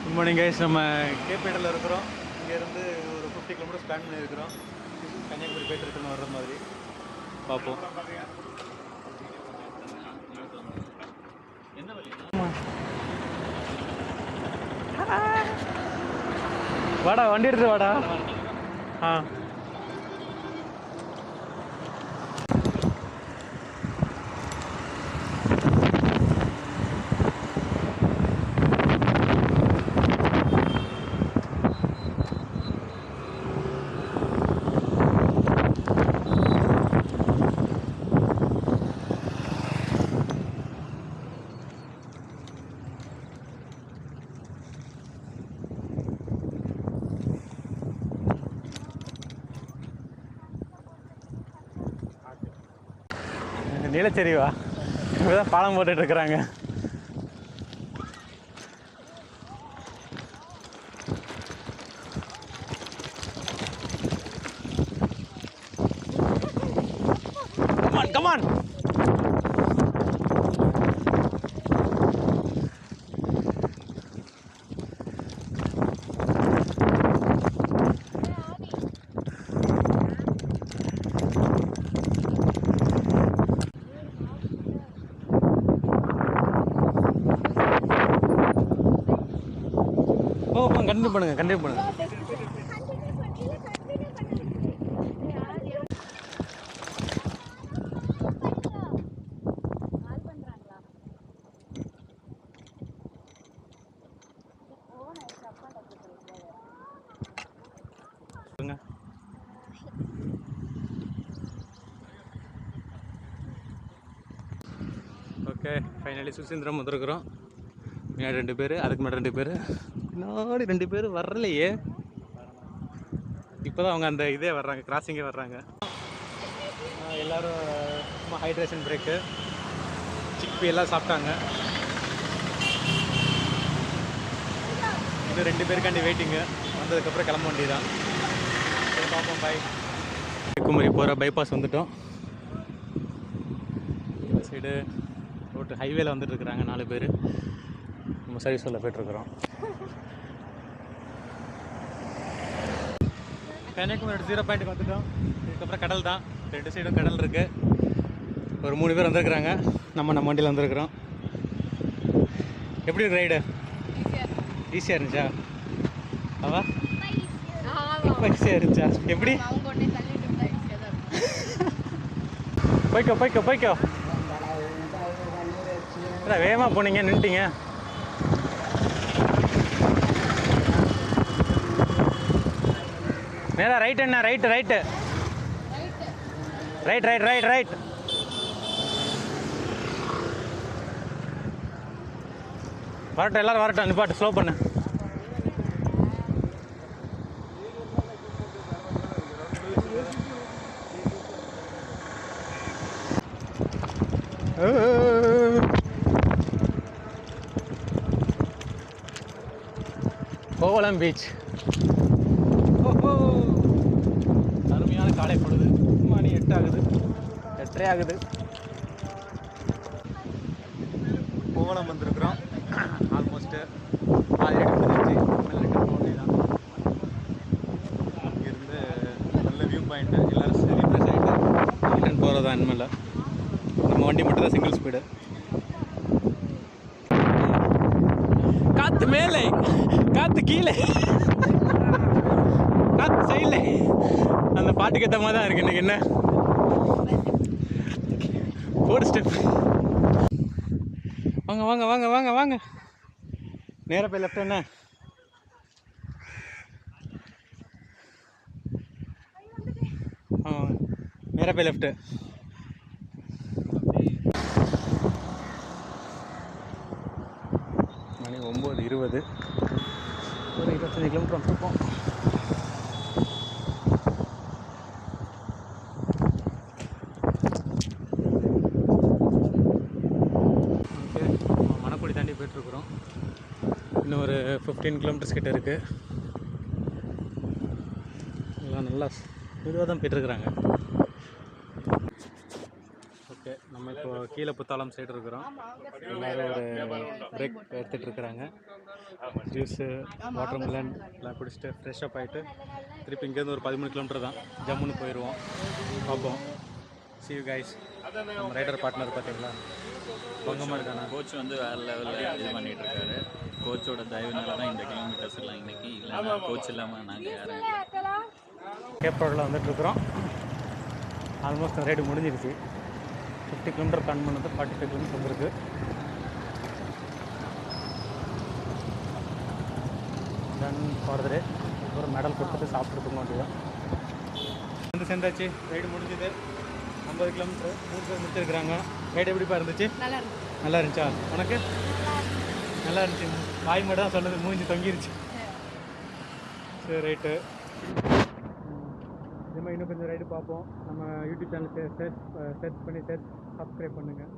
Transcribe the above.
Good morning guys. நம்ம கேபேட்டில் இருக்கிறோம். இங்கேருந்து ஒரு 50 கிலோமீட்டர்ஸ் பிளான் பண்ணியிருக்கிறோம். கன்னியாகுமரி போய்ட்டு ரிட்டர்ன் வர்ற மாதிரி பார்ப்போம். என்ன வழி? வாடா, வண்டி எடுத்து வாடா. ஆ நீலச்சரிவா இங்கே தான் பாலம் போட்டுட்ருக்குறாங்க. Come on come on. கண்டினியூ பண்ணுங்க, கண்டினியூ பண்ணுங்க. ஓகே, ஃபைனலி சுசீந்திரம் வந்துருக்குறோம். முன்னாடி 2 பேர், அதுக்கு முன்னாடி 2 பேர், பின்னாடி 2 பேர் வரலையே. இப்போ தான் அவங்க அந்த இதே வர்றாங்க, கிராசிங்கே வர்றாங்க. எல்லோரும் சும்மா ஹைட்ரேஷன் பிரேக்கு, சிக்பி எல்லாம் சாப்பிட்டாங்க. இன்னும் 2 பேருக்காண்டி வெயிட்டிங்கு. வந்ததுக்கப்புறம் கிளம்ப வேண்டியதான். சரி, பார்ப்போம். பாய். கன்னியாகுமரி போகிற பைபாஸ் வந்துவிட்டோம். இந்த சைடு ரோட்டு ஹைவேல வந்துட்டுருக்குறாங்க 4 பேர். நம்ம சர்வீஸ் சொல்ல போய்ட்டுருக்குறோம். கன்னியாகுமரி 0 பாயிண்ட்டுக்கு வந்துட்டோம். இதுக்கப்புறம் கடல் தான். 2 சைடும் கடல் இருக்குது. ஒரு 3 பேர் வந்திருக்குறாங்க. நம்ம வண்டியில் வந்திருக்கிறோம். எப்படி இருக்கு ரைடு? ஈஸியாக இருந்துச்சா? அவா ரொம்ப ஈஸியாக இருந்துச்சா? எப்படி? போய்க்கோ போய்க்கோ போய்க்கோ. இல்லை, வேகமாக போனீங்க, நின்ட்டீங்க. நேரா ரைட். என்ன right right right right right right. வரட்டும், எல்லோரும் வரட்டும். நிப்பாட்டு, ஸ்லோ பண்ணு. கோவளம் பீச். அருமையான காலை பொழுது. மணி 8 ஆகுது, 8:30 ஆகுது. கோவளம் வந்திருக்கிறோம். ஆல்மோஸ்ட்டு பாதி முடிஞ்சிச்சு. ரிட்டர்ன் போக வேண்டியதான். இங்கேருந்து நல்ல வியூ பாயிண்ட்டு. எல்லோரும் ரீஃப்ரெஷ் ஆகிட்டு ரிட்டர்ன் போகிறது தான். இனிமேல் நம்ம வண்டி மட்டும் தான் சிங்கிள் ஸ்பீடு. காற்று மேலே, காற்று கீழே, காற்று சைடில். அந்த பாட்டுக்கு ஏற்ற மாதிரி தான் இருக்குது இன்றைக்கி. என்ன போடு ஸ்டெப். வாங்க வாங்க வாங்க வாங்க வாங்க. நேராக போய் லெஃப்ட். என்ன நேராக போய் லெஃப்ட்டு. மணி 9:20. ஒரு 25 கிலோமீட்டர் வந்துருப்போம். ஓகே, மணக்குடி தாண்டி போய்ட்டுருக்குறோம். இன்னும் ஒரு 15 கிலோமீட்டர்ஸ் கிட்ட இருக்குது. எல்லாம் நல்லா மெதுவாக தான் போய்ட்டுருக்குறாங்க. ஓகே, நம்ம நம்ம இப்போ கீழே புத்தாலம் சைடு இருக்கிறோம். எல்லோரும் ஒரு பிரேக் எடுத்துகிட்டு இருக்கிறாங்க. ஜூஸு வாட்டர் மிலன் எல்லாம் குடிச்சிட்டு ஃப்ரெஷ்ஷப் ஆகிட்டு திருப்பி இங்கேருந்து ஒரு 13 கிலோமீட்டர் தான், ஜம்முன்னு போயிடுவோம். பார்ப்போம். see you guys. நம்ம ரைடர் பார்ட்னர் பார்த்தீங்களா, பங்கமாக இருக்கானா. கோச் வந்து வேறு லெவலில் இது பண்ணிகிட்டு இருக்காரு. கோச்சோட தயவுனால தான் இந்த கிலோமீட்டர்ஸ் எல்லாம் இன்றைக்கி, இல்லைன்னா கோச் இல்லாமல் நாங்கள் யாரும் கேப் ரோடில் வந்துட்டுருக்குறோம். ஆல்மோஸ்ட் ரைடு முடிஞ்சிருச்சு. 50 கிலோமீட்டர் பிளான் பண்ணது 45 கிலோமீட்டர் வந்துருக்கு. தென் ஃபார்தரு ஒரு மெடல் கொடுத்துட்டு சாப்பிட்டு தூங்க வேண்டியதான். வந்து சேர்ந்தாச்சு, ரைடு முடிஞ்சுது. 50 கிலோமீட்டர் 3 பேர் முடிச்சிருக்கிறாங்க. ரைடு எப்படிப்பா இருந்துச்சு? நல்லா இருந்துச்சா உனக்கு? நல்லா இருந்துச்சு. வாய் மட்டும் தான் சொன்னது, மூஞ்சி தொங்கிருச்சு. சரி ரைட்டு. இதே மாதிரி இன்னும் கொஞ்சம் ரைடு பார்ப்போம். நம்ம யூடியூப் சேனலுக்கு சர்ச் பண்ணி சப்ஸ்கிரைப் பண்ணுங்கள்.